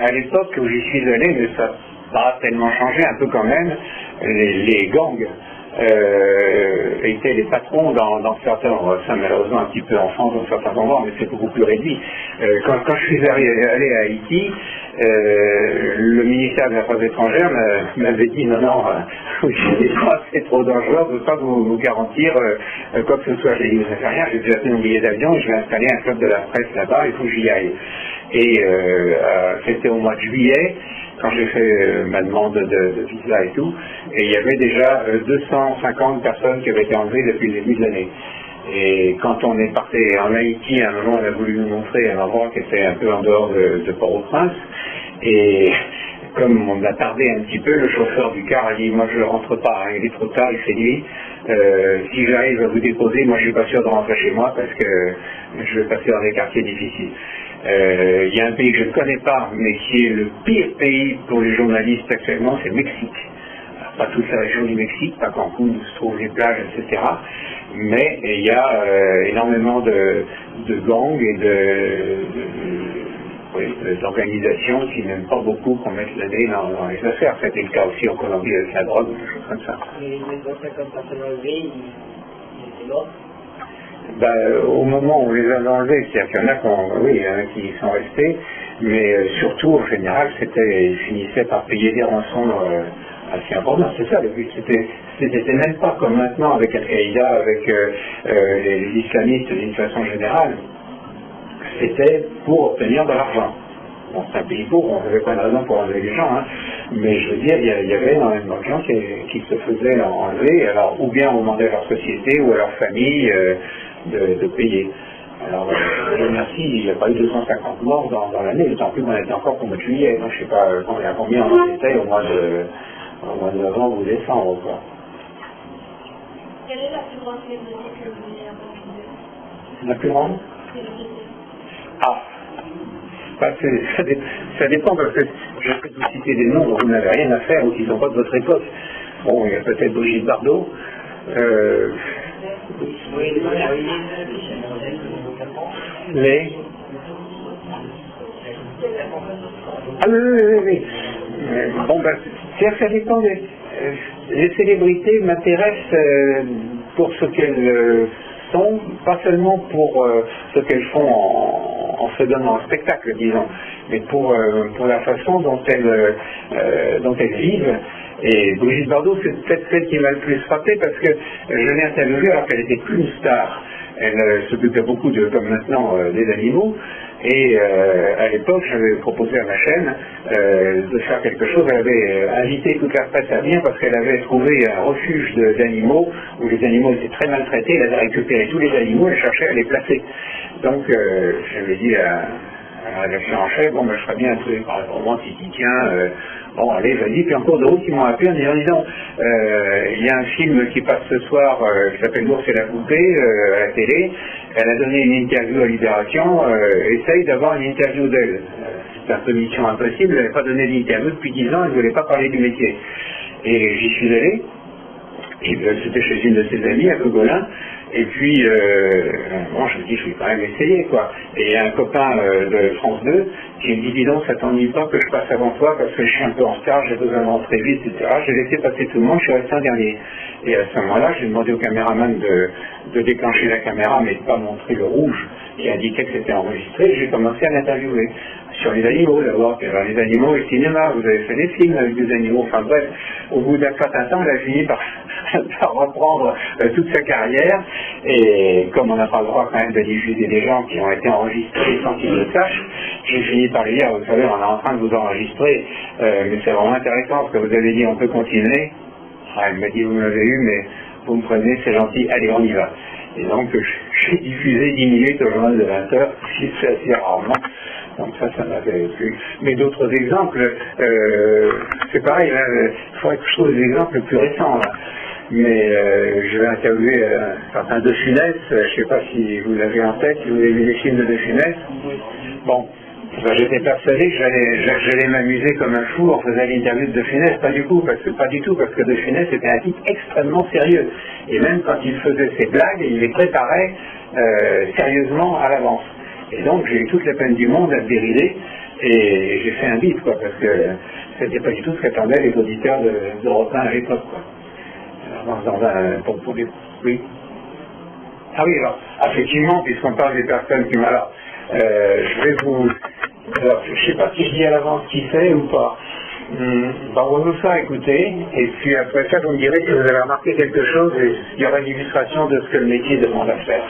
Speaker 2: à l'époque où j'y suis allé, mais ça n'a pas tellement changé, un peu quand même, les gangs étaient les patrons dans certains, ça malheureusement un petit peu en France dans certains endroits, mais c'est beaucoup plus réduit. Quand je suis allé à Haïti, le ministère des Affaires étrangères m'avait dit non, c'est trop dangereux, on ne peut pas vous garantir quoi que ce soit. J'ai dit, vous ne faites rien, j'ai déjà pris mon billet d'avion et je vais installer un club de la presse là-bas, il faut que j'y aille. Et c'était au mois de juillet, quand j'ai fait ma demande de visa et tout, et il y avait déjà 250 personnes qui avaient été enlevées depuis le début de l'année. Et quand on est parti en Haïti, à un moment, on a voulu nous montrer un endroit qui était un peu en dehors de Port-au-Prince, et comme on a tardé un petit peu, le chauffeur du car a dit, moi je ne rentre pas, hein, il est trop tard, il fait nuit. Si j'arrive à vous déposer, moi je suis pas sûr de rentrer chez moi parce que je vais passer dans des quartiers difficiles. Il y a un pays que je ne connais pas, mais qui est le pire pays pour les journalistes actuellement, c'est le Mexique. Pas toute la région du Mexique, pas Cancun où se trouvent les plages, etc. Mais il y a énormément de gangs et d'organisations qui n'aiment pas beaucoup qu'on mette le nez dans les affaires. C'était le cas aussi en Colombie avec la drogue, des choses comme ça.
Speaker 5: Et les anciens comme personne enlevée, ils étaient morts.
Speaker 2: Au moment où on les a enlevés, c'est-à-dire qu'il y en a il y en a qui sont restés, mais surtout en général, ils finissaient par payer des rançons assez importantes. C'est ça le but. C'était même pas comme maintenant avec Al-Qaïda, avec les islamistes d'une façon générale. C'était pour obtenir de l'argent. Bon, c'est un pays pauvre, on n'avait pas de raison pour enlever les gens, hein. Mais je veux dire, il y avait énormément de gens qui se faisaient enlever, alors ou bien on demandait à leur société ou à leur famille de payer. Alors, je remercie, il n'y a pas eu 250 morts dans l'année, d'autant plus qu'on était encore au mois de juillet, donc je ne sais pas combien on en était au mois de novembre ou décembre, quoi.
Speaker 3: Quelle est la plus grande célébrité que vous ayez rencontrée?
Speaker 2: La plus grande? Ah, ça dépend parce que je peux vous citer des noms dont vous n'avez rien à faire ou qui ne sont pas de votre époque. Bon, il y a peut-être Brigitte Bardot. Les... Ah oui. Bon, c'est-à-dire que ça dépend les célébrités m'intéressent pour ce qu'elles sont, pas seulement pour ce qu'elles font en se donnant un spectacle, disons, mais pour la façon dont elles vivent. Et Brigitte Bardot, c'est peut-être celle qui m'a le plus frappé parce que je l'ai interviewée alors qu'elle était plus une star. Elle s'occupait beaucoup comme maintenant, des animaux. Et à l'époque, j'avais proposé à ma chaîne de faire quelque chose. Elle avait invité toute la presse à venir parce qu'elle avait trouvé un refuge d'animaux où les animaux étaient très maltraités. Elle avait récupéré tous les animaux et cherchait à les placer. Donc, j'avais dit à la rédaction en chef, je ferais bien un truc roman si tu tiens. Bon, allez, vas-y. Puis en cours de route, ils m'ont appelé en disant, il y a un film qui passe ce soir qui s'appelle L'ours et la poupée à la télé. Elle a donné une interview à Libération. Essaye d'avoir une interview d'elle. C'est un peu mission impossible. Elle n'avait pas donné d'interview depuis 10 ans. Elle ne voulait pas parler du métier. Et j'y suis allé. Et c'était chez une de ses amies à Cogolin. Et puis, je me dis, je vais quand même essayer, quoi. Et il y a un copain de France 2 qui me dit, dis donc, ça t'ennuie pas que je passe avant toi parce que je suis un peu en retard, j'ai besoin de rentrer vite, etc. J'ai laissé passer tout le monde, je suis resté en dernier. Et à ce moment-là, j'ai demandé au caméraman de déclencher la caméra, mais de ne pas montrer le rouge qui indiquait que c'était enregistré. J'ai commencé à l'interviewer sur les animaux d'abord. Alors, les animaux et le cinéma, vous avez fait des films avec des animaux, enfin bref, au bout d'un certain temps, elle a fini par reprendre toute sa carrière. Et comme on n'a pas le droit quand même de diffuser des gens qui ont été enregistrés sans qu'ils le sachent, j'ai fini par lui dire, vous savez, on est en train de vous enregistrer, mais c'est vraiment intéressant ce que vous avez dit, on peut continuer. Elle m'a dit, vous m'avez eu, mais vous me prenez, c'est gentil, allez, on y va. Et donc, j'ai diffusé 10 minutes au journal de 20 heures, ce qui se fait assez rarement. Donc ça m'avait plu. Mais d'autres exemples, c'est pareil, il faudrait que je trouve des exemples plus récents. Là. Mais je vais interviewer un certain De Funès, je ne sais pas si vous l'avez en tête, si vous avez vu les films de Funès. Bon, j'étais persuadé que j'allais m'amuser comme un fou en faisant l'interview de De Funès, pas du tout, parce que De Funès était un type extrêmement sérieux. Et même quand il faisait ses blagues, il les préparait sérieusement à l'avance. Et donc j'ai eu toute la peine du monde à le dérider, et j'ai fait un bide, quoi, parce que c'était pas du tout ce qu'attendaient les auditeurs d'Europe 1 à l'époque, quoi. Oui. Ah oui, alors, effectivement, puisqu'on parle des personnes qui m'ont... je vais vous... Alors, je ne sais pas si je dis à l'avance qui c'est ou pas. On va nous faire écouter, et puis après ça, vous me direz si vous avez remarqué quelque chose, et il y aura une illustration de ce que le métier demande à faire.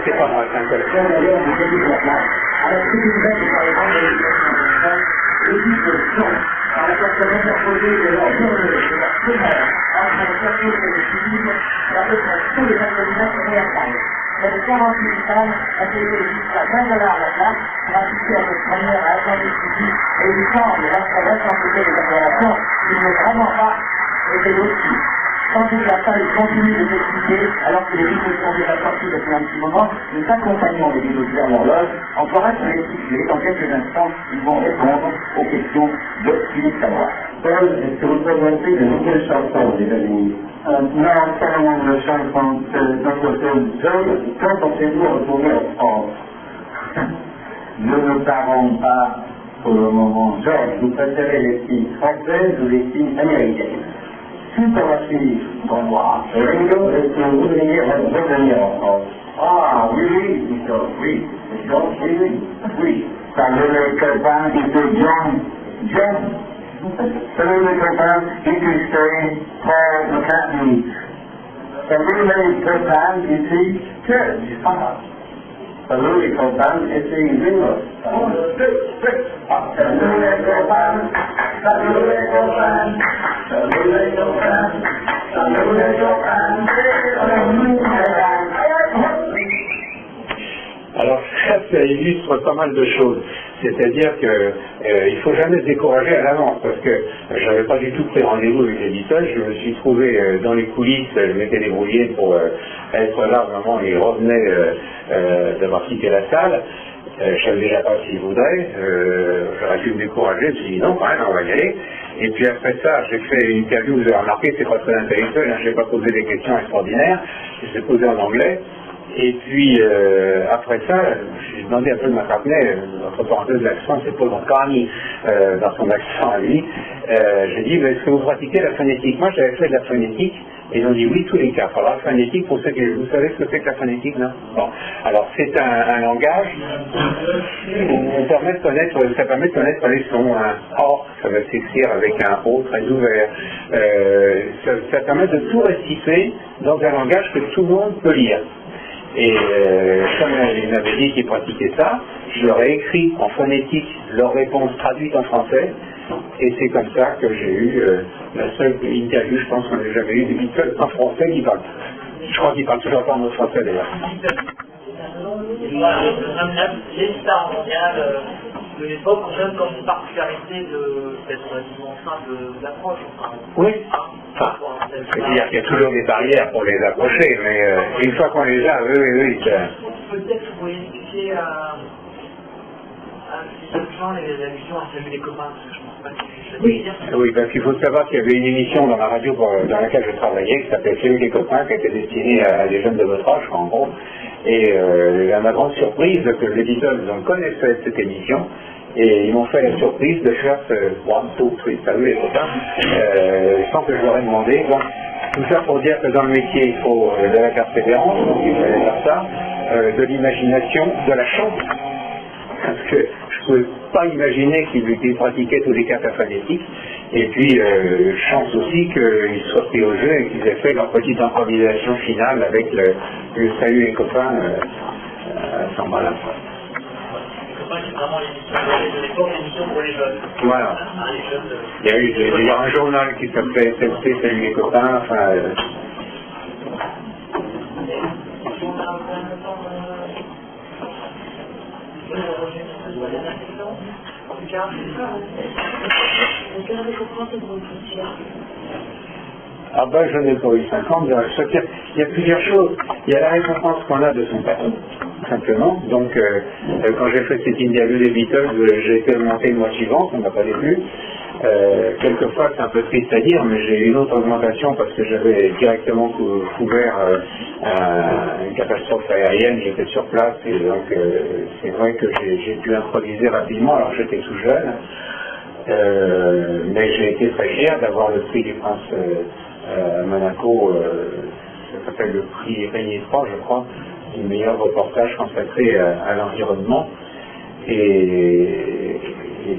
Speaker 2: C'est pas moi, c'est un collègue.
Speaker 6: Alors, ce qui nous aide, par exemple, les dispositions à la personne interposée de leur zone de leur primaire entre le service et le civil, et avec tous les intervenants qui réapparaissent. Mais le 48 femmes ont été jusqu'à 20 $ la place pour assister à cette première à agent de suivi, et il semble, lorsqu'on laisse en côté les déclarations, qu'il n'est vraiment pas été aussi. Quand la salle continue de s'expliquer, alors que les vidéos sont déjà sorties depuis un petit moment, nous accompagnons les vidéos de l'horloge, on pourra se restituer dans quelques instants, ils vont répondre aux questions de Philippe Savoie.
Speaker 5: Paul, est-ce que vous présentez de nouvelles chansons aux États-Unis?
Speaker 6: Non, seulement de chansons de notre film.
Speaker 5: Quand pensez-vous retourner en France?
Speaker 6: Nous ne savons pas pour le moment.
Speaker 5: Georges, vous préférez les filles françaises ou les filles américaines?
Speaker 6: Super la fille, pour moi.
Speaker 5: Ringo, est-ce que vous voudriez revenir en France?
Speaker 6: Ah, oui, oui, oui. Salut les copains, c'est John. Salut les copains, ici c'est Paul McCartney. Salut les copains, ici George.
Speaker 5: Salut les copains, ici Ringo.
Speaker 6: Salut les copains, salut les copains, salut les copains, salut les copains,
Speaker 2: Alors ça illustre pas mal de choses. C'est-à-dire que il faut jamais se décourager à l'avance, parce que j'avais pas du tout pris rendez-vous avec les Beatles. Je me suis trouvé dans les coulisses, je m'étais débrouillé pour être là au moment où ils revenaient d'avoir quitté la salle. Je savais déjà pas s'ils voudraient, j'aurais pu me décourager, je me suis dit non, quand même, on va y aller. Et puis après ça, j'ai fait une interview, vous avez remarqué, c'est pas très intellectuel, hein, je n'ai pas posé des questions extraordinaires, je les ai posées en anglais. Et puis, après ça, j'ai demandé un peu de McCartney, entre parenthèses, l'accent, c'est Paul McCartney, dans son accent à lui. J'ai dit, est-ce que vous pratiquez la phonétique? Moi, j'avais fait de la phonétique, et ils ont dit oui, tous les quatre. Alors, la phonétique, pour ceux qui... Vous savez ce que c'est que la phonétique, non? Bon. Alors, c'est un langage où ça permet de connaître les sons. Un O, ça va s'écrire avec un O très ouvert. Ça permet de tout restituer dans un langage que tout le monde peut lire. Et comme il m'avait dit qu'ils pratiquaient ça, je leur ai écrit en phonétique leur réponse traduite en français, et c'est comme ça que j'ai eu la seule interview, je pense qu'on n'a jamais eu des Beatles en français qui parlent. Je crois qu'ils parlent toujours pas en mot français d'ailleurs.
Speaker 1: Les stars mondiales de l'époque ont même comme une particularité d'être relativement simple d'approche.
Speaker 2: Oui. Enfin, c'est-à-dire qu'il y a toujours des barrières pour les approcher, mais une fois qu'on les a, oui.
Speaker 1: Peut-être que vous pourriez expliquer à ces gens l'allusion à Salut les copains, parce que je ne pense pas que je
Speaker 2: Oui, parce qu'il faut savoir qu'il y avait une émission dans la radio dans laquelle je travaillais qui s'appelait Salut les copains, qui était destinée à des jeunes de votre âge, en gros. Et à ma grande surprise, que les Beatles connaissaient cette émission, et ils m'ont fait la surprise de faire ce one, two, three, salut les copains, sans que je leur ai demandé. Bon, tout ça pour dire que dans le métier, il faut de la persévérance, donc il fallait faire ça, de l'imagination, de la chance, parce que je ne pouvais pas imaginer qu'ils pratiquaient tous les quatre la phonétique, et puis chance aussi qu'ils soient pris au jeu et qu'ils aient fait leur petite improvisation finale avec le salut les copains à ce moment-là.
Speaker 1: C'est vraiment l'émission de l'époque, l'émission pour les jeunes.
Speaker 2: Voilà. Il y a eu un journal qui s'appelait SLC, Salut les copains, enfin... Ah ben, je n'ai pas eu 50, il y a plusieurs choses. Il y a la récompense qu'on a de son patron, simplement. Donc, quand j'ai fait cette interview des Beatles, j'ai été augmenté le mois suivant, on n'a pas début. Quelquefois, c'est un peu triste à dire, mais j'ai eu une autre augmentation parce que j'avais directement couvert une catastrophe aérienne, j'étais sur place, et donc c'est vrai que j'ai pu improviser rapidement, alors j'étais tout jeune. Mais j'ai été très fier d'avoir le prix du Prince à Monaco, ça s'appelle le prix Régnier 3, je crois, du meilleur reportage consacré à l'environnement, et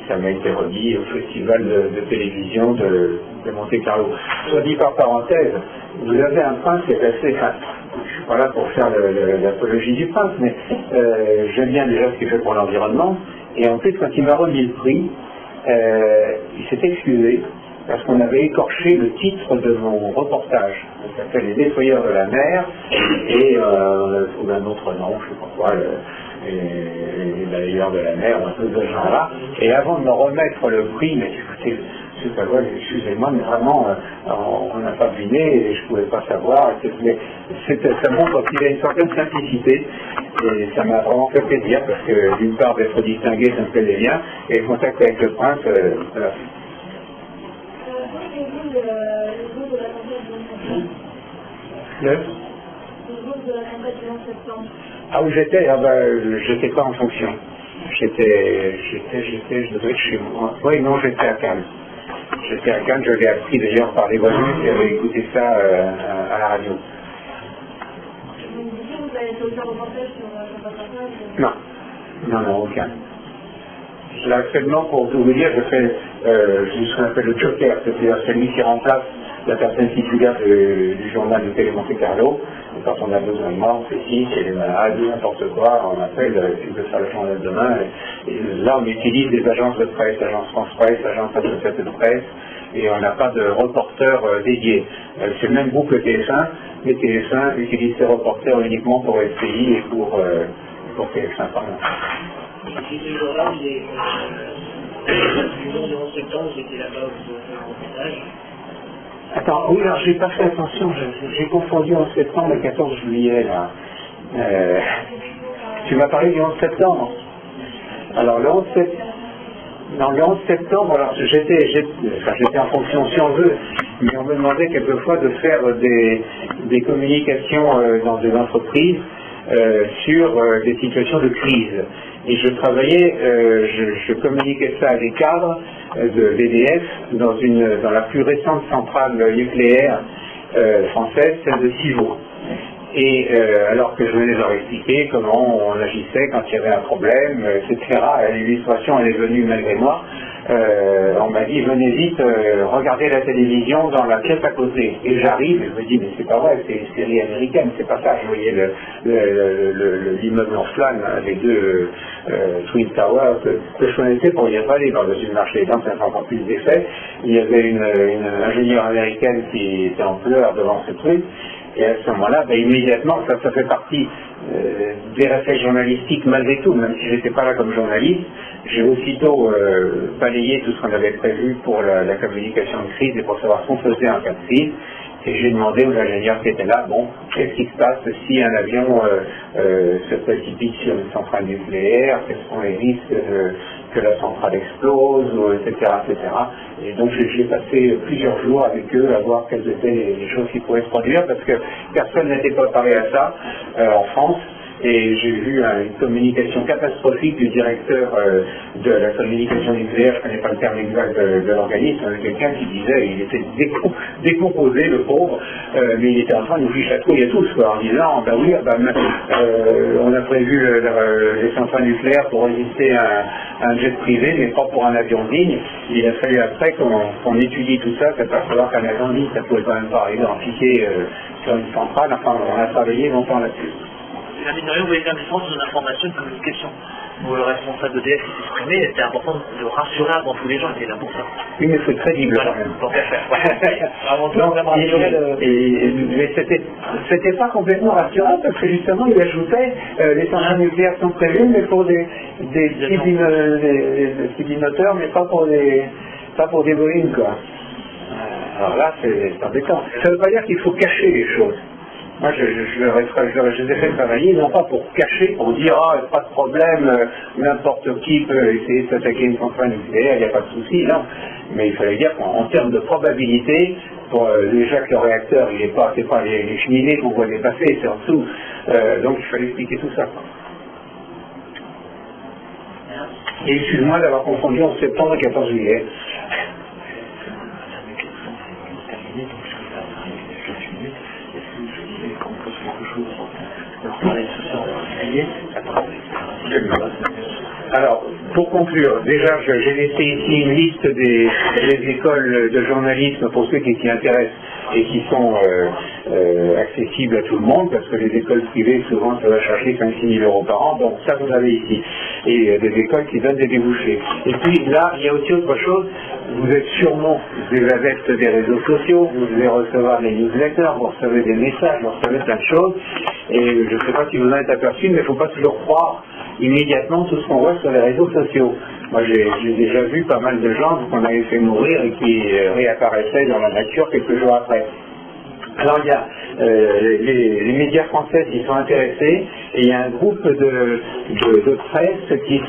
Speaker 2: ça m'a été remis au festival de télévision de Monte-Carlo. Soit dit par parenthèse, vous avez un prince qui est assez, pas là pour faire l'apologie du prince, mais j'aime bien déjà ce qu'il fait pour l'environnement. Et en plus, quand il m'a remis le prix, il s'est excusé parce qu'on avait écorché le titre de mon reportage. Ça s'appelle Les nettoyeurs de la mer, et on a trouvé un autre nom, je ne sais pas quoi, les balayeurs de la mer, un peu de ce genre-là. Et avant de me remettre le prix, mais écoutez, excusez-moi, mais vraiment, on n'a pas deviné et je ne pouvais pas savoir. Ça montre qu'il y a une certaine simplicité et ça m'a vraiment fait plaisir parce que d'une part d'être distingué, ça me plaisait bien, et le contact avec le prince, voilà. Ah où j'étais, j'étais pas en fonction. Je devais être chez moi. Oui, non, j'étais à Cannes. J'étais à Cannes, je l'ai appris d'ailleurs par les voisins qui avaient écouté ça à la radio. Non, aucun. Là, actuellement, pour tout vous dire, je fais ce qu'on appelle le joker, c'est-à-dire celui qui remplace la personne titulaire du journal de Télé Monte Carlo. Et quand on a besoin de moi, on fait ci, c'est les malades, n'importe quoi, on appelle, il veut faire le journal demain. Et là, on utilise des agences de presse, agence France Presse, agence associative de presse, et on n'a pas de reporter dédié. C'est le même groupe que TF1, mais TF1 utilise ses reporters uniquement pour SCI et pour TF1, pardon.
Speaker 5: Et ce jour-là, du jour du 11 septembre, j'étais là-bas au reportage.
Speaker 2: Attends, oui, alors j'ai pas fait attention, j'ai confondu 11 septembre et 14 juillet, là. Tu m'as parlé du 11 septembre. Alors le 11 septembre, alors j'étais en fonction si on veut, mais on me demandait quelquefois de faire des communications dans des entreprises sur des situations de crise. Et je travaillais, je communiquais ça à des cadres de d'EDF dans la plus récente centrale nucléaire française, celle de Civaux. Et alors que je venais leur expliquer comment on agissait quand il y avait un problème, etc. L'illustration elle est venue malgré moi. On m'a dit venez vite, regardez la télévision dans la pièce à côté. Et j'arrive, et je me dis mais c'est pas vrai, c'est une série américaine, c'est pas ça. Je voyais l'immeuble en flammes, les deux Twin Towers que je connaissais pour y être allé par-dessus le marché. Donc ça fait encore plus d'effet. Il y avait une ingénieure américaine qui était en pleurs devant ce truc. Et à ce moment-là, immédiatement, ça fait partie des réflexes journalistiques malgré tout, même si je n'étais pas là comme journaliste, j'ai aussitôt balayé tout ce qu'on avait prévu pour la communication de crise et pour savoir ce qu'on faisait en cas de crise. Et j'ai demandé aux ingénieurs qui étaient là, bon, qu'est-ce qui se passe si un avion se précipite sur une centrale nucléaire, quels sont les risques que la centrale explose, etc., etc. Et donc j'ai passé plusieurs jours avec eux à voir quelles étaient les choses qui pourraient se produire, parce que personne n'était préparé à ça en France. Et j'ai vu une communication catastrophique du directeur de la communication nucléaire, je ne connais pas le terme exact de l'organisme, quelqu'un qui disait, il était décomposé, le pauvre, mais il était en train de nous fichатouiller à tous, quoi, en disant, ben oui, on a prévu les centrales nucléaires pour résister à un jet privé, mais pas pour un avion de ligne. Il a fallu après qu'on étudie tout ça, s'apercevoir qu'un avion de ligne, ça ne pouvait quand même pas arriver en piqué sur une centrale, enfin on a travaillé longtemps là-dessus.
Speaker 1: La mine de rien, vous voyez faire une différence entre l'information et la communication. Où le responsable d'EDF s'est exprimé, c'était important de rassurer avant tous les gens qui étaient là pour ça.
Speaker 2: Oui, mais il faut être crédible
Speaker 1: voilà,
Speaker 2: quand même.
Speaker 1: Tant qu'à faire. Avant tout,
Speaker 2: mais c'était pas complètement rassurant parce que justement il ajoutait les centrales nucléaires sont prévues, mais pour des cybinoteurs, mais pas pour des Boeing, quoi. Alors là, c'est embêtant. Ça ne veut pas dire qu'il faut cacher les choses. Moi, je les ai fait travailler, non pas pour cacher, pour dire « Ah, pas de problème, n'importe qui peut essayer de s'attaquer une centrale nucléaire, il n'y a pas de souci. » Non, mais il fallait dire qu'en termes de probabilité, déjà que le réacteur, c'est pas les cheminées qu'on voit dépasser, c'est en dessous. Donc, il fallait expliquer tout ça. Et excuse-moi d'avoir confondu en septembre et 14 juillet. Alors, pour conclure, déjà, j'ai laissé ici une liste des écoles de journalisme pour ceux qui s'y intéressent. et qui sont accessibles à tout le monde, parce que les écoles privées, souvent, ça va chercher 5-6 000 euros par an, donc ça vous avez ici. Et des écoles qui donnent des débouchés. Et puis là, il y a aussi autre chose, vous êtes sûrement des adeptes des réseaux sociaux, vous devez recevoir des newsletters, vous recevez des messages, vous recevez plein de choses, et je ne sais pas si vous en êtes aperçu, mais il ne faut pas toujours croire immédiatement tout ce qu'on voit sur les réseaux sociaux. Moi, j'ai déjà vu pas mal de gens qu'on avait fait mourir et qui réapparaissaient dans la nature quelques jours après. Alors, il y a les médias français qui sont intéressés, et il y a un groupe de presse qui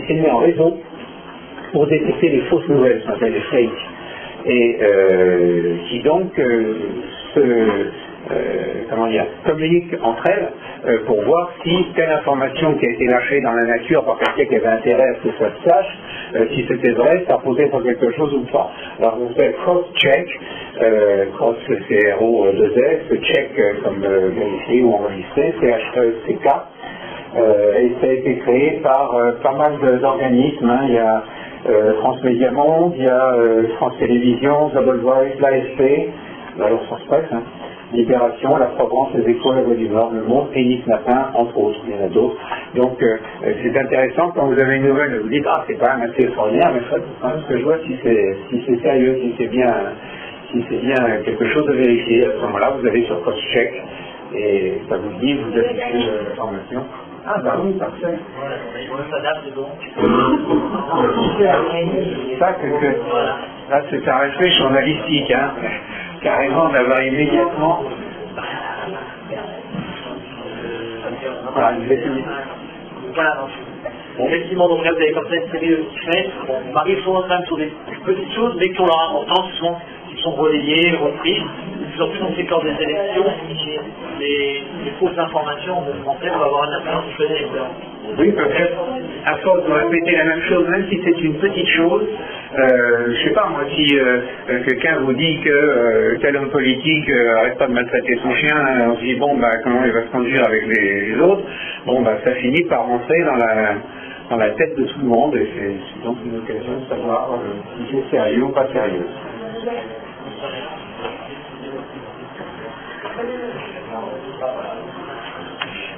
Speaker 2: s'est mis en réseau pour détecter les fausses nouvelles, ça s'appelle les fakes, et qui donc communiquent entre elles pour voir si telle information qui a été lâchée dans la nature par quelqu'un qui avait intérêt à ce que ça se sache, si c'était vrai, ça reposait sur quelque chose ou pas. Alors on fait cross-check, cross c'est R-O-2-S, check comme vérifier ou enregistrer, C-H-E-C-K, et ça a été créé par pas mal d'organismes, hein. Il y a France Média Monde, il y a France Télévisions, Double Voice, l'AFP, alors France Presse, hein. Libération, La Provence, Les Échos, La Voix du Nord, Le Monde, et Nice Matin, entre autres, il y en a d'autres. Donc c'est intéressant quand vous avez une nouvelle, vous dites ah c'est quand même assez extraordinaire, mais ça, ce que je vois si c'est sérieux, si c'est bien quelque chose à vérifier. À ce moment-là, vous allez sur CrossCheck et ça vous dit, vous affichez l'information. Ah bah oui, parfait.
Speaker 1: On s'adapte donc.
Speaker 2: Ça, là c'est un respect journalistique, hein. Carrément d'avoir immédiatement. Voilà,
Speaker 1: Bon, effectivement, donc là vous avez comme ça une série de petits faits. Bon, on arrive souvent quand même sur des petites choses, mais qui ont leur importance, qui sont relayées, reprises. De plus en plus, on sait que lors des élections, les fausses informations en français vont avoir une influence sur les électeurs.
Speaker 2: Oui, peut-être. À force de répéter la même chose, même si c'est une petite chose, je sais pas moi, si quelqu'un vous dit que tel homme politique arrête pas de maltraiter son chien, on se dit bon bah comment il va se conduire avec les autres, bon bah ça finit par rentrer dans la tête de tout le monde, et c'est donc une occasion de savoir si c'est sérieux ou pas sérieux.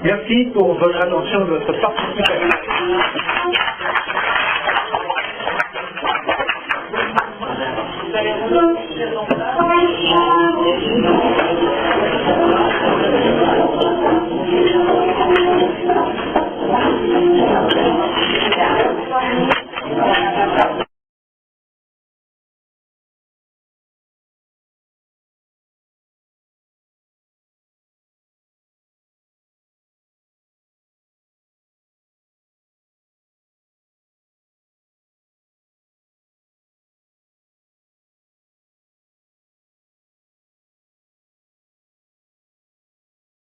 Speaker 2: Merci pour votre attention et votre participation.
Speaker 3: Vous allez